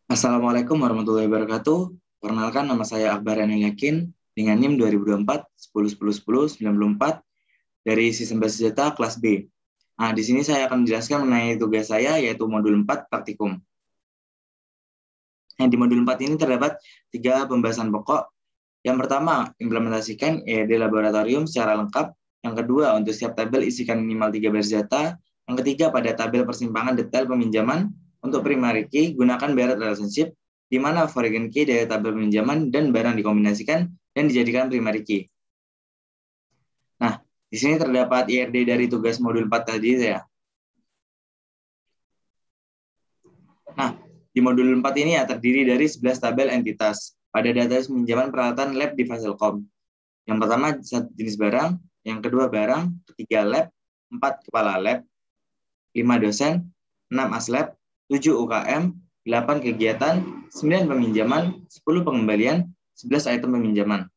Assalamualaikum warahmatullahi wabarakatuh. Perkenalkan, nama saya Akbar Yanil Yakin dengan NIM 2024 10 10 10 94 dari Sistem Basis Data kelas B. Nah, di sini saya akan menjelaskan mengenai tugas saya, yaitu modul 4 praktikum. Nah, di modul 4 ini terdapat 3 pembahasan pokok. Yang pertama, implementasikan EED laboratorium secara lengkap. Yang kedua, untuk setiap tabel isikan minimal 3 baris data. Yang ketiga, pada tabel persimpangan detail peminjaman untuk primary key, gunakan Barrett relationship, di mana foreign key dari tabel peminjaman dan barang dikombinasikan dan dijadikan primary key. Nah, di sini terdapat IRD dari tugas modul 4 tadi ya. Nah, di modul 4 ini ya terdiri dari 11 tabel entitas pada data peminjaman peralatan lab di Fasilkom. Yang pertama jenis barang, yang kedua barang, ketiga lab, 4 kepala lab, 5 dosen, 6 aslab, 7 UKM, 8 kegiatan, 9 peminjaman, 10 pengembalian, 11 item peminjaman.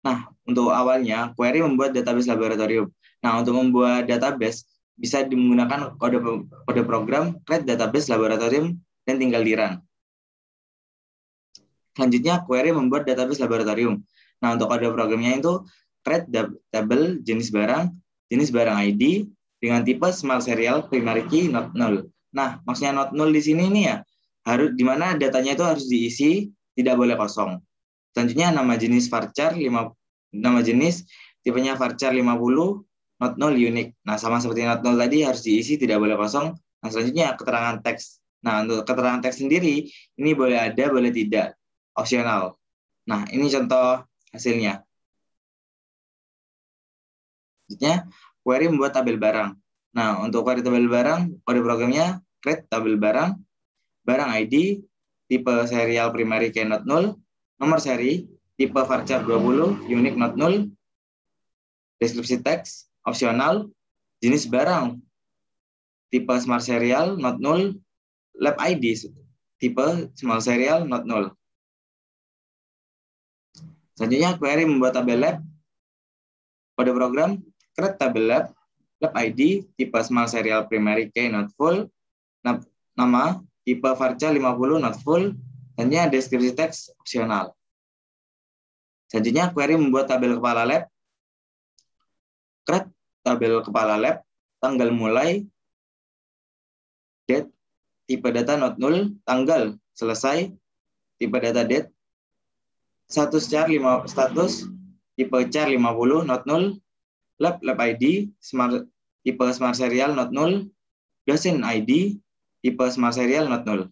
Nah, untuk awalnya, query membuat database laboratorium. Nah, untuk membuat database, bisa menggunakan kode program create database laboratorium dan tinggal di run. Selanjutnya, query membuat database laboratorium. Nah, untuk kode programnya itu create table jenis barang ID dengan tipe small serial primary key not null. Nah, maksudnya not null di sini nih ya, harus di mana datanya itu harus diisi, tidak boleh kosong. Selanjutnya nama jenis varchar nama jenis tipenya varchar 50 not null unique. Nah, sama seperti not null tadi harus diisi, tidak boleh kosong. Nah, selanjutnya keterangan teks. Nah, untuk keterangan teks sendiri ini boleh ada, boleh tidak, opsional. Nah, ini contoh hasilnya. Selanjutnya, query membuat tabel barang. Nah, untuk query tabel barang, kode programnya create tabel barang ID, tipe serial primary key not null, nomor seri, tipe varchar 20, unique not null, deskripsi teks, opsional, jenis barang, tipe smart serial not null, lab ID, tipe small serial not null. Selanjutnya, query membuat tabel lab, kode program, create tabel lab ID, tipe small serial primary key not full, nama, tipe varchar 50 not full, selanjutnya deskripsi teks opsional. Selanjutnya, query membuat tabel kepala lab, create tabel kepala lab, tanggal mulai, date, tipe data not null, tanggal selesai, tipe data date, status tipe char 50 not null, lab ID, tipe smart serial not null, dosen ID, tipe smart serial not null.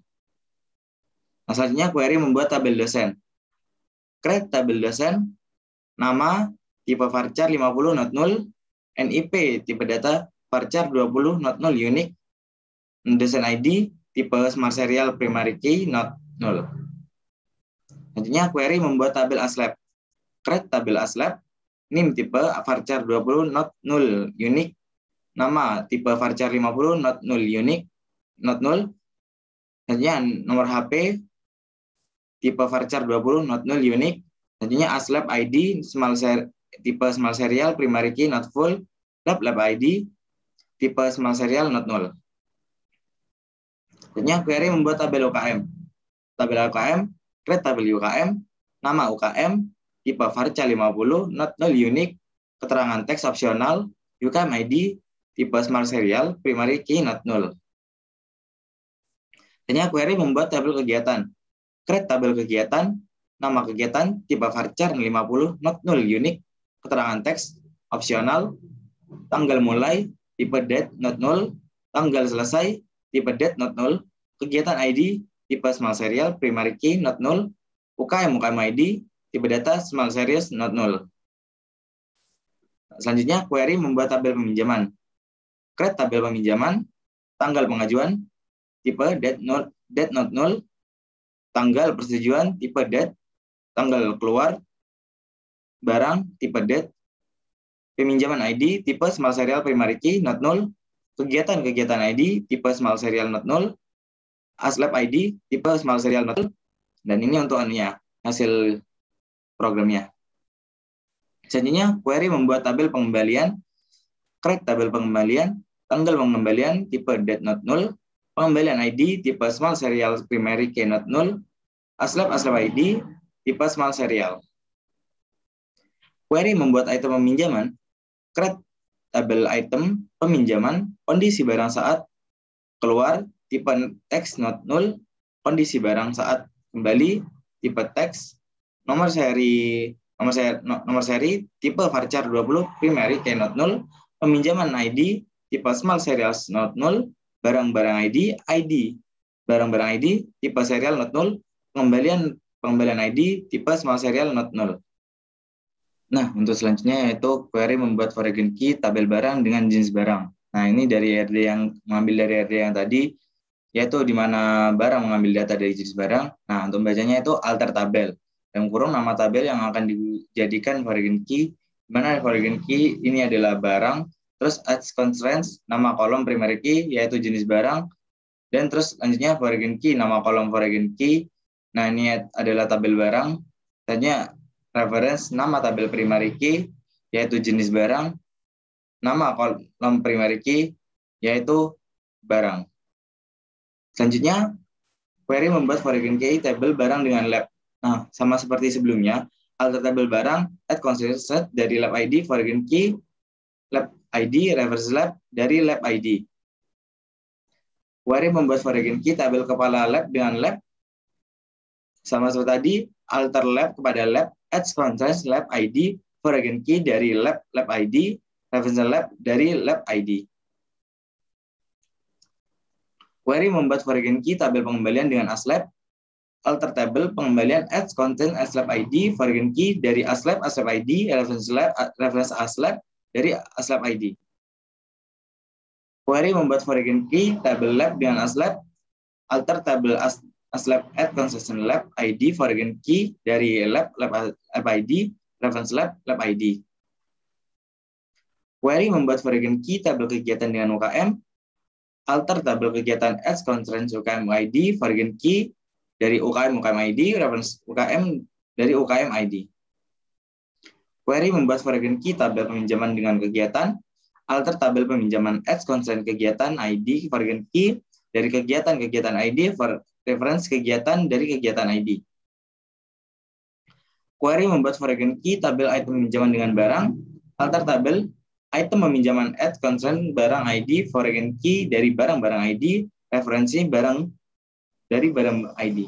Nah, selanjutnya query membuat tabel dosen. Create tabel dosen, nama, tipe varchar 50 not null, NIP, tipe data varchar 20 not null unique, dosen ID, tipe smart serial primary key not null. Selanjutnya query membuat tabel aslab. Create tabel aslab, NIM tipe varchar 20 not null unique, nama tipe varchar 50 not null unique not null. Selanjutnya nomor HP tipe varchar 20 not null unique. Selanjutnya aslab ID tipe small serial primary key not full, lab ID tipe small serial not null. Selanjutnya query membuat tabel UKM. Tabel UKM, create tabel UKM, nama UKM, tipe varchar 50 not null unique, keterangan teks opsional, UKM ID, tipe smart serial primary key not null. Selanjutnya query membuat tabel kegiatan. Create tabel kegiatan, nama kegiatan, tipe varchar 50 not null unique, keterangan teks opsional, tanggal mulai, tipe date not null, tanggal selesai, tipe date not null, kegiatan ID, tipe small serial primary key not null, UKM ID, tipe data small series not null. Selanjutnya query membuat tabel peminjaman. Create tabel peminjaman, tanggal pengajuan, tipe date not null, tanggal persetujuan, tipe date, tanggal keluar, barang, tipe date, peminjaman ID, tipe small serial primary key not null, kegiatan ID, tipe small serial not null, aslab ID, tipe small serial not null, dan ini untuk hasil programnya. Selanjutnya, query membuat tabel pengembalian, create tabel pengembalian, tanggal pengembalian, tipe date not null, pengembalian ID tipe small serial primary key not null, aslab ID tipe small serial. Query membuat item peminjaman, create tabel item peminjaman, kondisi barang saat keluar, tipe text not null, kondisi barang saat kembali, tipe teks, nomor seri, tipe varchar 20, primary key not null, peminjaman ID, tipe small serial not null, barang-barang ID, barang-barang ID, tipe serial not null, pengembalian ID, tipe small serial not null. Nah, untuk selanjutnya yaitu query membuat foreign key tabel barang dengan jenis barang. Nah, ini dari RD yang mengambil dari RD yang tadi, yaitu di mana barang mengambil data dari jenis barang. Nah, untuk membacanya itu alter tabel. Dalam kurung nama tabel yang akan dijadikan foreign key, di mana foreign key ini adalah barang, terus as constraints, nama kolom primary key, yaitu jenis barang, dan terus selanjutnya foreign key, nama kolom foreign key. Nah, ini adalah tabel barang. Selanjutnya reference, nama tabel primary key, yaitu jenis barang, nama kolom primary key, yaitu barang. Selanjutnya, query membuat foreign key tabel barang dengan lab. Nah, sama seperti sebelumnya, alter tabel barang, add constraint set dari lab ID, foreign key, lab ID, reverse lab dari lab ID. Query membuat foreign key tabel kepala lab dengan lab. Sama seperti tadi, alter lab kepada lab, add constraint lab ID, foreign key dari lab ID, reference lab dari lab ID. Query membuat foreign key tabel pengembalian dengan aslab, alter tabel pengembalian add content aslab ID, foreign key dari aslab ID, reference aslab dari aslab ID. Query membuat foreign key tabel lab dengan aslab, alter tabel aslab add consistent lab ID, foreign key dari lab ID, reference lab ID. Query membuat foreign key tabel kegiatan dengan UKM, alter tabel kegiatan add constraints UKM ID, foreign key dari UKM ID, reference UKM dari UKM ID. Query membuat foreign key tabel peminjaman dengan kegiatan, alter tabel peminjaman add constraint kegiatan ID, foreign key dari kegiatan ID, reference kegiatan dari kegiatan ID. Query membuat foreign key tabel item peminjaman dengan barang, alter tabel item peminjaman add constraint barang ID, foreign key dari barang-barang ID, referensi barang dari barang ID.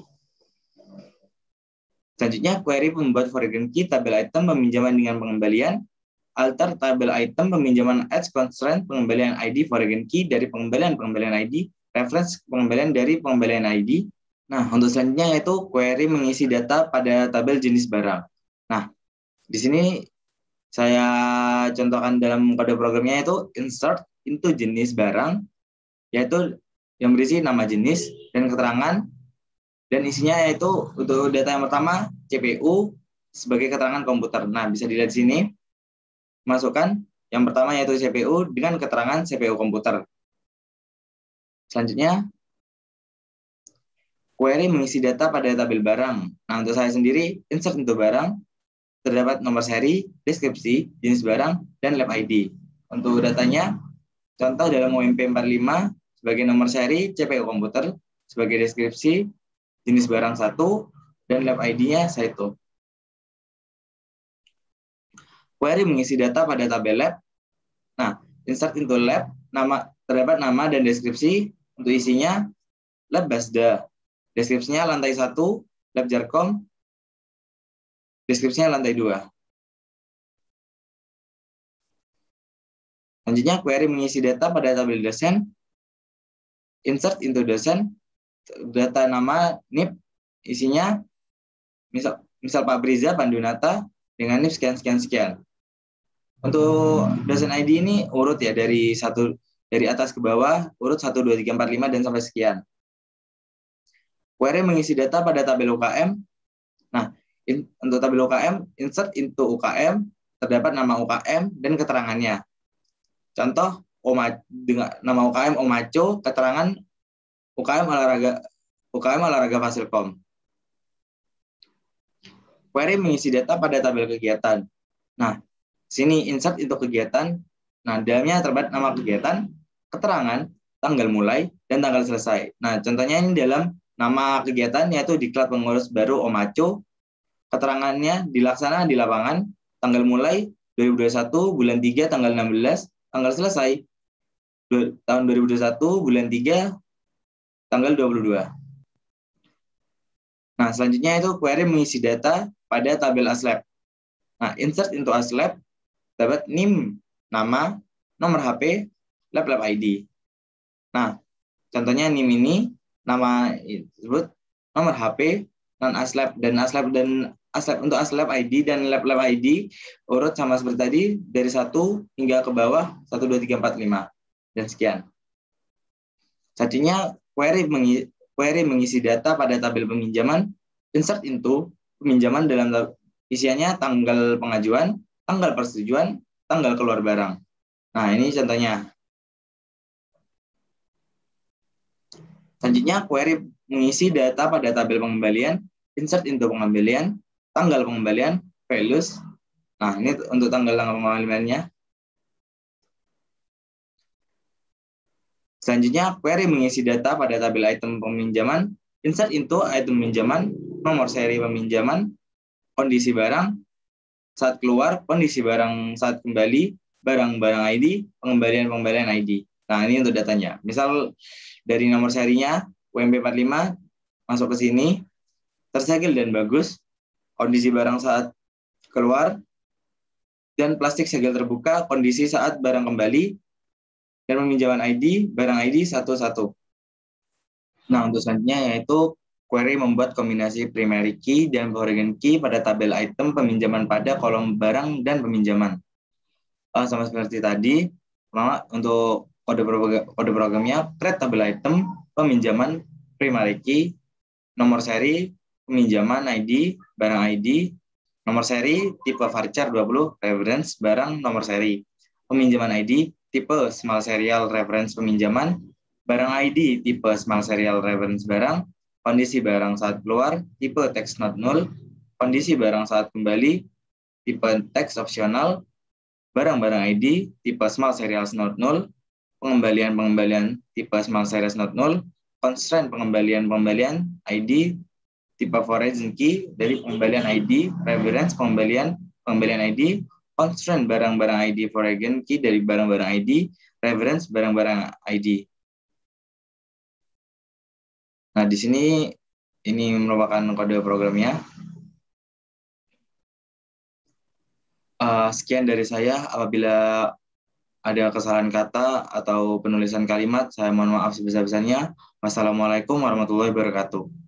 Selanjutnya, query membuat foreign key tabel item peminjaman dengan pengembalian, alter tabel item peminjaman add constraint pengembalian ID, foreign key dari pengembalian ID, reference pengembalian dari pengembalian ID. Nah, untuk selanjutnya yaitu query mengisi data pada tabel jenis barang. Nah, di sini saya contohkan dalam kode programnya yaitu insert into jenis barang, yaitu yang berisi nama jenis dan keterangan, dan isinya yaitu untuk data yang pertama CPU sebagai keterangan komputer. Nah, bisa dilihat di sini, masukkan yang pertama yaitu CPU dengan keterangan CPU komputer. Selanjutnya, query mengisi data pada tabel barang. Nah, untuk saya sendiri, insert into barang, terdapat nomor seri, deskripsi, jenis barang, dan lab ID. Untuk datanya, contoh dalam UMP 45, sebagai nomor seri, CPU komputer, sebagai deskripsi, jenis barang 1, dan lab ID-nya 1. Query mengisi data pada tabel lab. Nah, insert into lab, terdapat nama dan deskripsi. Untuk isinya, lab Basda. Deskripsinya lantai 1, lab Jarkom. Deskripsinya lantai 2. Selanjutnya, query mengisi data pada tabel dosen. Insert into dosen. Data nama NIP. Isinya, misal Pak Briza Pandunata dengan NIP sekian. Untuk dosen ID ini urut ya dari atas ke bawah, urut 1, 2, 3, 4, 5, dan sampai sekian. Query mengisi data pada tabel UKM. Nah, untuk tabel UKM, insert into UKM, terdapat nama UKM dan keterangannya. Contoh, dengan nama UKM Omaco, keterangan UKM olahraga Fasilkom. Query mengisi data pada tabel kegiatan. Nah, sini insert into kegiatan. Nah, dalamnya terdapat nama kegiatan, keterangan, tanggal mulai, dan tanggal selesai. Nah, contohnya ini dalam nama kegiatan yaitu Diklat Pengurus Baru Omaco. Keterangannya dilaksanakan di lapangan, tanggal mulai 2021 bulan 3 tanggal 16, tanggal selesai tahun 2021 bulan 3 tanggal 22. Nah, selanjutnya itu query mengisi data pada tabel ASLab. Nah, insert into ASLab dapat NIM, nama, nomor HP, lab ID. Nah, contohnya NIM ini nama disebut nomor HP, non ASLab dan ASLab untuk ASLab ID dan lab ID urut sama seperti tadi dari 1 hingga ke bawah 1 2 3 4 5 dan sekian. Selanjutnya query mengisi data pada tabel peminjaman, insert into peminjaman dalam isiannya tanggal pengajuan, tanggal persetujuan, tanggal keluar barang. Nah, ini contohnya. Selanjutnya, query mengisi data pada tabel pengembalian, insert into pengembalian, tanggal pengembalian, values. Nah, ini untuk tanggal pengembaliannya. Selanjutnya, query mengisi data pada tabel item peminjaman, insert into item peminjaman, nomor seri peminjaman, kondisi barang saat keluar, kondisi barang saat kembali, barang-barang ID, pengembalian ID. Nah, ini untuk datanya. Misal dari nomor serinya, UMP45 masuk ke sini, tersegel dan bagus, kondisi barang saat keluar, dan plastik segel terbuka, kondisi saat barang kembali, dan peminjaman ID, barang ID 11. Nah, untuk selanjutnya yaitu query membuat kombinasi primary key dan foreign key pada tabel item peminjaman pada kolom barang dan peminjaman. Sama seperti tadi, untuk kode programnya create tabel item peminjaman primary key, nomor seri peminjaman ID, barang ID, nomor seri tipe varchar 20, reference barang nomor seri, peminjaman ID tipe small serial reference peminjaman, barang ID tipe small serial reference barang, kondisi barang saat keluar tipe text not null, kondisi barang saat kembali tipe text optional, barang-barang ID tipe small serial not null, pengembalian tipe small serial not null, constraint pengembalian ID tipe foreign key dari pengembalian ID, reference pengembalian ID, constraint barang-barang ID foreign key dari barang-barang ID, reference barang-barang ID. Nah, di sini ini merupakan kode programnya. Sekian dari saya. Apabila ada kesalahan kata atau penulisan kalimat, saya mohon maaf sebesar-besarnya. Wassalamualaikum warahmatullahi wabarakatuh.